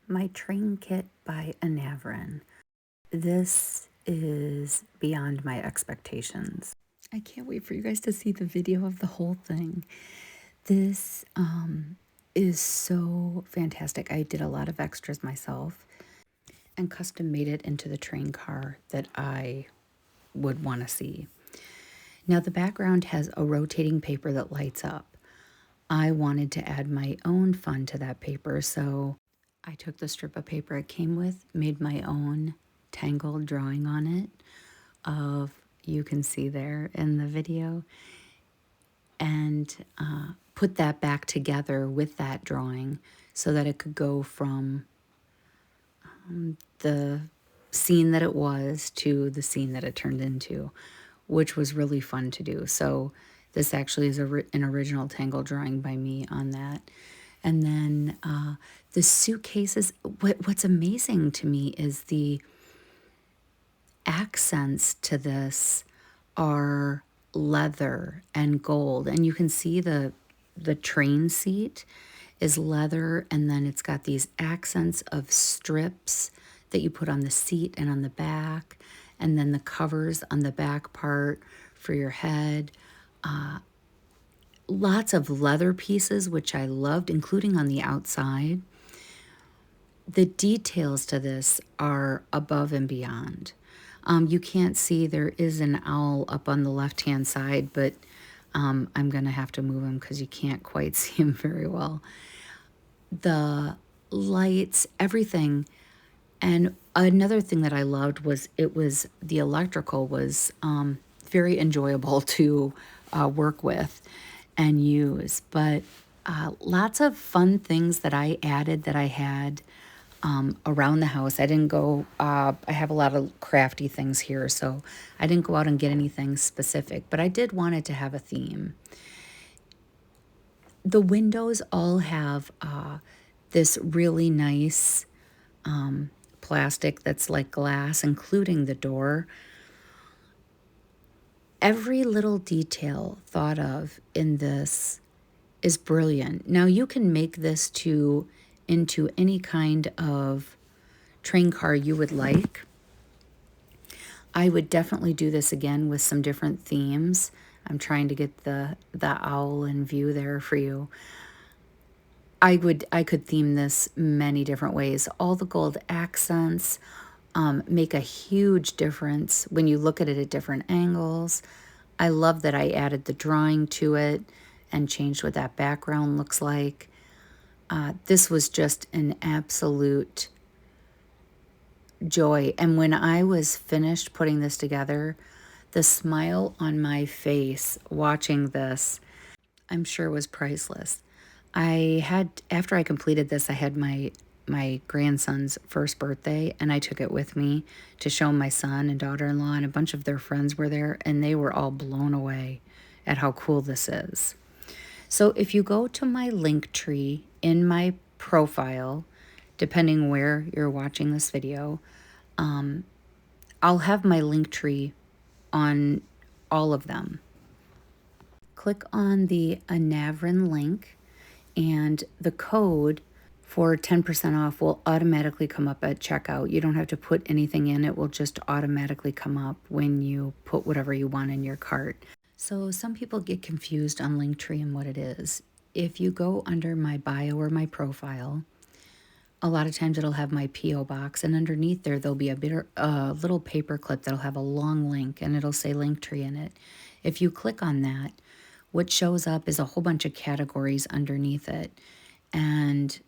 My train kit by Anavrin. This is beyond my expectations. I can't wait for you guys to see the video of the whole thing. This is so fantastic. I did a lot of extras myself and custom made it into the train car that I would want to see. Now the background has a rotating paper that lights up. I wanted to add my own fun to that paper, so I took the strip of paper it came with, made my own tangled drawing on it of, you can see there in the video, and put that back together with that drawing so that it could go from the scene that it was to the scene that it turned into, which was really fun to do. So this actually is an original Tangle drawing by me on that. And then the suitcases, what's amazing to me is the accents to this are leather and gold. And you can see the train seat is leather, and then it's got these accents of strips that you put on the seat and on the back, and then the covers on the back part for your head. Lots of leather pieces, which I loved, including on the outside. The details to this are above and beyond. You can't see, there is an owl up on the left-hand side, but I'm going to have to move him because you can't quite see him very well. The lights, everything. And another thing that I loved was the electrical was very enjoyable to work with and use. But lots of fun things that I added that I had around the house. I didn't go, I have a lot of crafty things here, so I didn't go out and get anything specific, but I did want it to have a theme. The windows all have this really nice plastic that's like glass, including the door. Every little detail thought of in this is brilliant. Now you can make this into any kind of train car you would like. I would definitely do this again with some different themes. I'm trying to get the owl in view there for you. I could theme this many different ways. All the gold accents make a huge difference when you look at it at different angles. I love that I added the drawing to it and changed what that background looks like. This was just an absolute joy. And when I was finished putting this together, the smile on my face watching this, I'm sure was priceless. After I completed this, I had my grandson's first birthday, and I took it with me to show my son and daughter-in-law, and a bunch of their friends were there, and they were all blown away at how cool this is. So if you go to my link tree in my profile, depending where you're watching this video, I'll have my link tree on all of them. Click on the Anavrin link, and the code for 10% off will automatically come up at checkout. You don't have to put anything in. It will just automatically come up when you put whatever you want in your cart. So some people get confused on Linktree and what it is. If you go under my bio or my profile, a lot of times it'll have my P.O. box, and underneath there'll be a little paper clip that'll have a long link, and it'll say Linktree in it. If you click on that, what shows up is a whole bunch of categories underneath it, and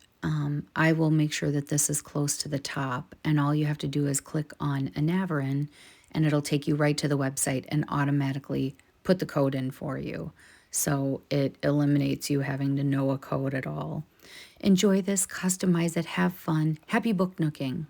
I will make sure that this is close to the top, and all you have to do is click on Anavrin, and it'll take you right to the website and automatically put the code in for you. So it eliminates you having to know a code at all. Enjoy this, customize it, have fun. Happy book nooking.